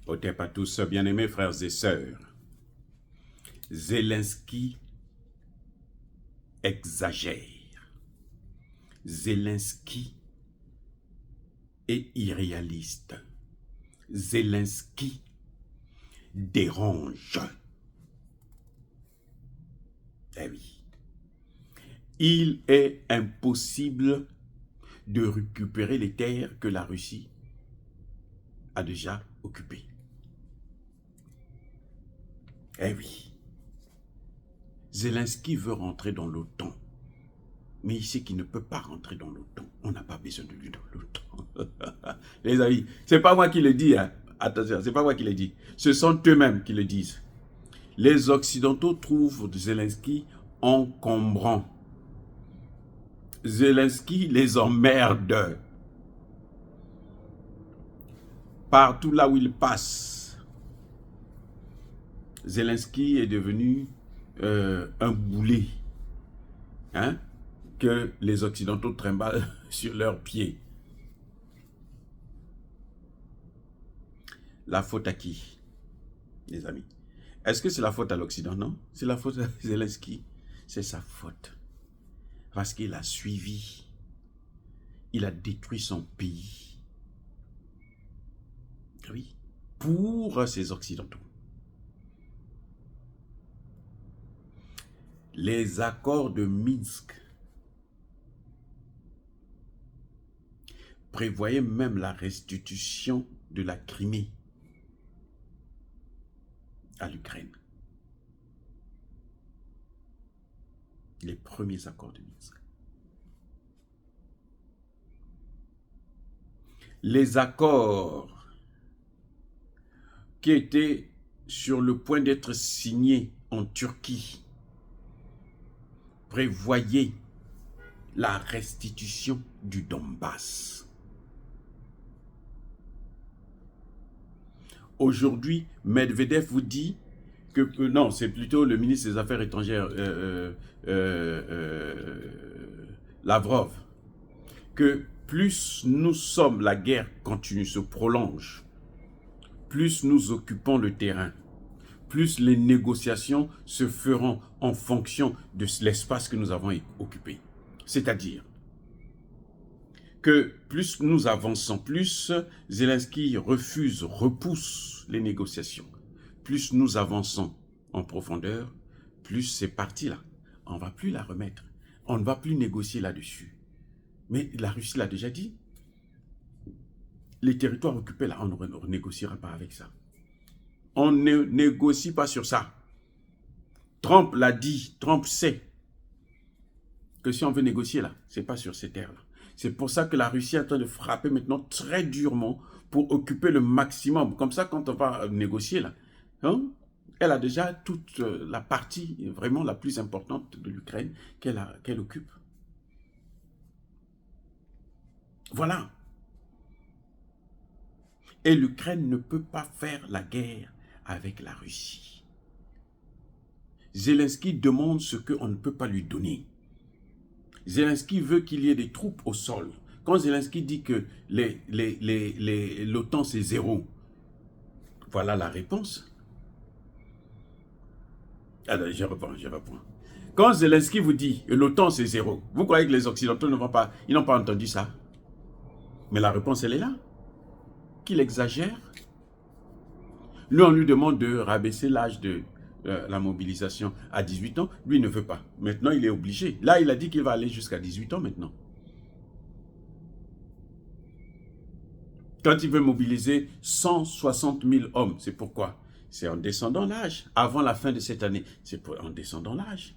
Otep à tous, bien-aimés frères et sœurs. Zelensky exagère. Zelensky est irréaliste. Zelensky dérange. Eh oui. Il est impossible de récupérer les terres que la Russie a déjà occupées. Eh oui. Zelensky veut rentrer dans l'OTAN. Mais il sait qu'il ne peut pas rentrer dans l'OTAN. On n'a pas besoin de lui dans l'OTAN. Les amis, c'est pas moi qui le dis. Hein. Attention, c'est pas moi qui le dis. Ce sont eux-mêmes qui le disent. Les Occidentaux trouvent Zelensky encombrant. Zelensky les emmerde. Partout là où il passe, Zelensky est devenu un boulet. Hein? Que les Occidentaux trimballent sur leurs pieds. La faute à qui, les amis? Est-ce que c'est la faute à l'Occident? Non, c'est la faute à Zelensky. C'est sa faute. Parce qu'il a suivi. Il a détruit son pays. Oui, pour ces Occidentaux. Les accords de Minsk prévoyaient même la restitution de la Crimée à l'Ukraine. Les premiers accords de Minsk. Les accords qui étaient sur le point d'être signés en Turquie prévoyaient la restitution du Donbass. Aujourd'hui, Medvedev vous dit que non, c'est plutôt le ministre des Affaires étrangères, Lavrov, que plus nous sommes, la guerre continue, se prolonge, plus nous occupons le terrain, plus les négociations se feront en fonction de l'espace que nous avons occupé. C'est-à-dire que plus nous avançons, plus Zelensky repousse les négociations. Plus nous avançons en profondeur, plus ces parties-là, on ne va plus la remettre. On ne va plus négocier là-dessus. Mais la Russie l'a déjà dit. Les territoires occupés, là, on ne négociera pas avec ça. On ne négocie pas sur ça. Trump l'a dit, Trump sait que si on veut négocier là, ce n'est pas sur ces terres-là. C'est pour ça que la Russie est en train de frapper maintenant très durement pour occuper le maximum. Comme ça, quand on va négocier là, hein, elle a déjà toute la partie vraiment la plus importante de l'Ukraine qu'elle occupe. Voilà. Et l'Ukraine ne peut pas faire la guerre avec la Russie. Zelensky demande ce qu'on ne peut pas lui donner. Zelensky veut qu'il y ait des troupes au sol. Quand Zelensky dit que l'OTAN c'est zéro, voilà la réponse. Alors, je reprends. Quand Zelensky vous dit que l'OTAN c'est zéro, vous croyez que les Occidentaux ne vont pas, ils n'ont pas entendu ça? Mais la réponse, elle est là. Qu'il exagère. Lui, on lui demande de rabaisser l'âge de la mobilisation à 18 ans. Lui, il ne veut pas. Maintenant, il est obligé. Là, il a dit qu'il va aller jusqu'à 18 ans maintenant. Quand il veut mobiliser 160 000 hommes, c'est pourquoi? C'est en descendant l'âge. Avant la fin de cette année, c'est en descendant l'âge.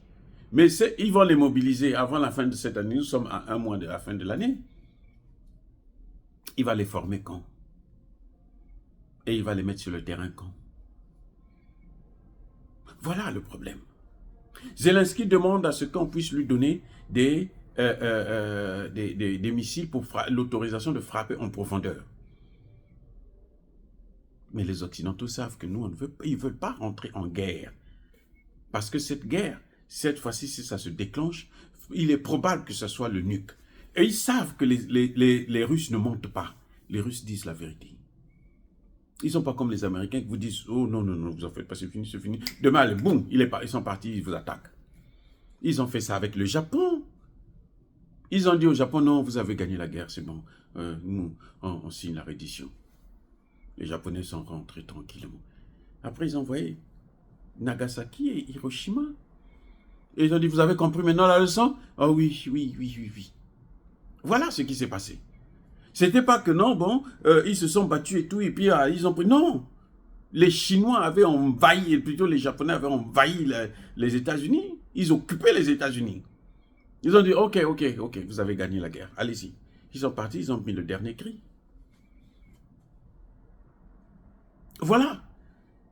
Mais ils vont les mobiliser avant la fin de cette année. Nous sommes à un mois de la fin de l'année. Il va les former quand? Et il va les mettre sur le terrain quand? Voilà le problème. Zelensky demande à ce qu'on puisse lui donner des missiles pour l'autorisation de frapper en profondeur. Mais les Occidentaux savent que nous, ils ne veulent pas rentrer en guerre. Parce que cette guerre, cette fois-ci, si ça se déclenche, il est probable que ce soit le nuque. Et ils savent que les Russes ne mentent pas. Les Russes disent la vérité. Ils ne sont pas comme les Américains qui vous disent « Oh non, non, non, vous en faites pas, c'est fini, c'est fini. » Demain, allez, boum, ils sont partis, ils vous attaquent. Ils ont fait ça avec le Japon. Ils ont dit au Japon « Non, vous avez gagné la guerre, c'est bon. Nous, on signe la reddition. » Les Japonais sont rentrés tranquillement. Après, ils ont envoyé Nagasaki et Hiroshima. Et ils ont dit « Vous avez compris maintenant la leçon ?»« Oh oui, oui, oui, oui, oui. » Voilà ce qui s'est passé. C'était pas que non, bon, ils se sont battus et tout, et puis ils ont pris... Non! Les Chinois avaient envahi, plutôt les Japonais avaient envahi les États-Unis. Ils occupaient les États-Unis. Ils ont dit, ok, vous avez gagné la guerre, allez-y. Ils sont partis, ils ont mis le dernier cri. Voilà.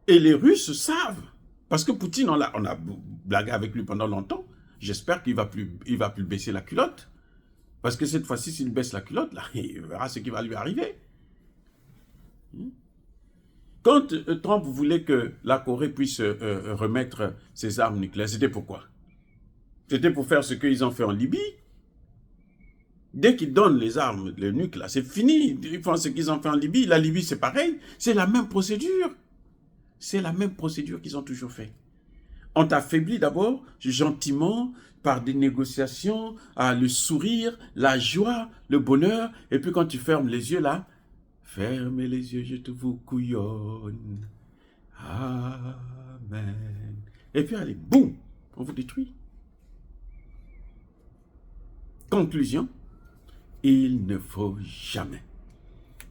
Et les Russes savent. Parce que Poutine, on a blagué avec lui pendant longtemps. J'espère qu'il ne va plus baisser la culotte. Parce que cette fois-ci, s'il baisse la culotte, là, il verra ce qui va lui arriver. Quand Trump voulait que la Corée puisse remettre ses armes nucléaires, c'était pourquoi? C'était pour faire ce qu'ils ont fait en Libye. Dès qu'ils donnent les armes, les nucléaires, c'est fini. Ils font ce qu'ils ont fait en Libye. La Libye, c'est pareil. C'est la même procédure. C'est la même procédure qu'ils ont toujours fait. On t'affaiblit d'abord, gentiment, par des négociations, le sourire, la joie, le bonheur. Et puis quand tu fermes les yeux là, fermez les yeux, je te vous couillonne. Amen. Et puis allez, boum, on vous détruit. Conclusion, il ne faut jamais,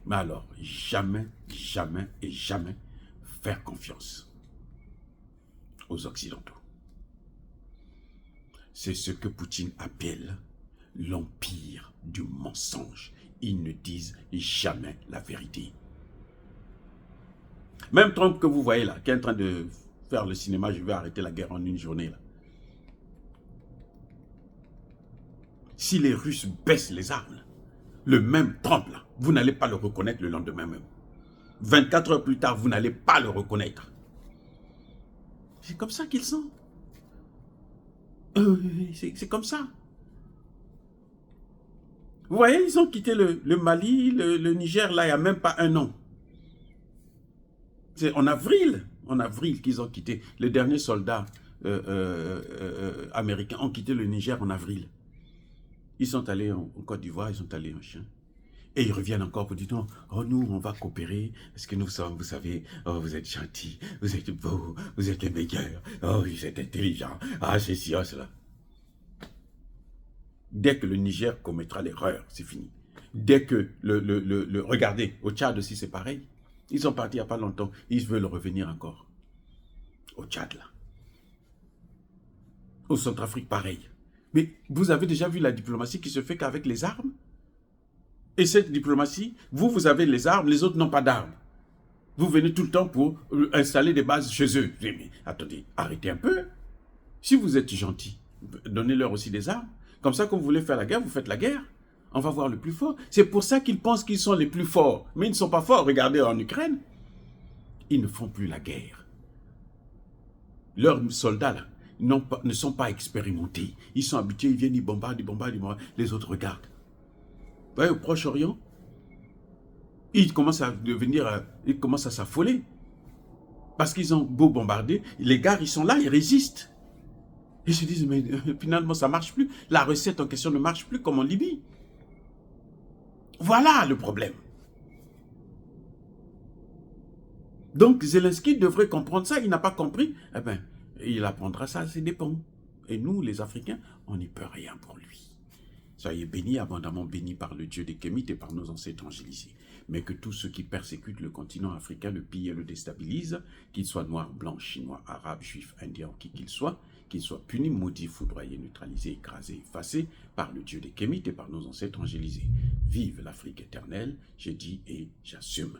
mais alors jamais, jamais et jamais faire confiance aux Occidentaux. C'est ce que Poutine appelle l'empire du mensonge. Ils ne disent jamais la vérité. Même Trump que vous voyez là, qui est en train de faire le cinéma, je vais arrêter la guerre en une journée là. Si les Russes baissent les armes, le même Trump là, vous n'allez pas le reconnaître le lendemain même. 24 heures plus tard, vous n'allez pas le reconnaître. C'est comme ça qu'ils sont. C'est comme ça. Vous voyez, ils ont quitté le Mali, le Niger, là, il n'y a même pas un an. C'est en avril qu'ils ont quitté. Les derniers soldats américains ont quitté le Niger en avril. Ils sont allés en Côte d'Ivoire, ils sont allés en Chine. Et ils reviennent encore pour dire, non, oh nous, on va coopérer, parce que nous sommes, vous savez, oh vous êtes gentils, vous êtes beaux, vous êtes les meilleurs, oh vous êtes intelligents, ah c'est ci, oh cela. Dès que le Niger commettra l'erreur, c'est fini. Dès que regardez, au Tchad aussi c'est pareil. Ils sont partis il n'y a pas longtemps, ils veulent revenir encore. Au Tchad là. Au Centrafrique pareil. Mais vous avez déjà vu la diplomatie qui se fait qu'avec les armes? Et cette diplomatie, vous avez les armes, les autres n'ont pas d'armes. Vous venez tout le temps pour installer des bases chez eux. Mais attendez, arrêtez un peu. Si vous êtes gentil, donnez-leur aussi des armes. Comme ça, quand vous voulez faire la guerre, vous faites la guerre. On va voir le plus fort. C'est pour ça qu'ils pensent qu'ils sont les plus forts. Mais ils ne sont pas forts. Regardez en Ukraine. Ils ne font plus la guerre. Leurs soldats, là, ne sont pas expérimentés. Ils sont habitués, ils viennent, ils bombardent. Les autres regardent. Vous voyez, au Proche-Orient, ils commencent à s'affoler. Parce qu'ils ont beau bombarder, les gars, ils sont là, ils résistent. Ils se disent, mais finalement, ça ne marche plus. La recette en question ne marche plus comme en Libye. Voilà le problème. Donc, Zelensky devrait comprendre ça. Il n'a pas compris. Eh bien, il apprendra ça à ses dépens. Et nous, les Africains, on n'y peut rien pour lui. Soyez bénis, abondamment bénis par le Dieu des Kémites et par nos ancêtres angélisés. Mais que tous ceux qui persécutent le continent africain le pillent et le déstabilisent, qu'ils soient noirs, blancs, chinois, arabes, juifs, indiens, qui qu'ils soient punis, maudits, foudroyés, neutralisés, écrasés, effacés par le Dieu des Kémites et par nos ancêtres angélisés. Vive l'Afrique éternelle, j'ai dit et j'assume.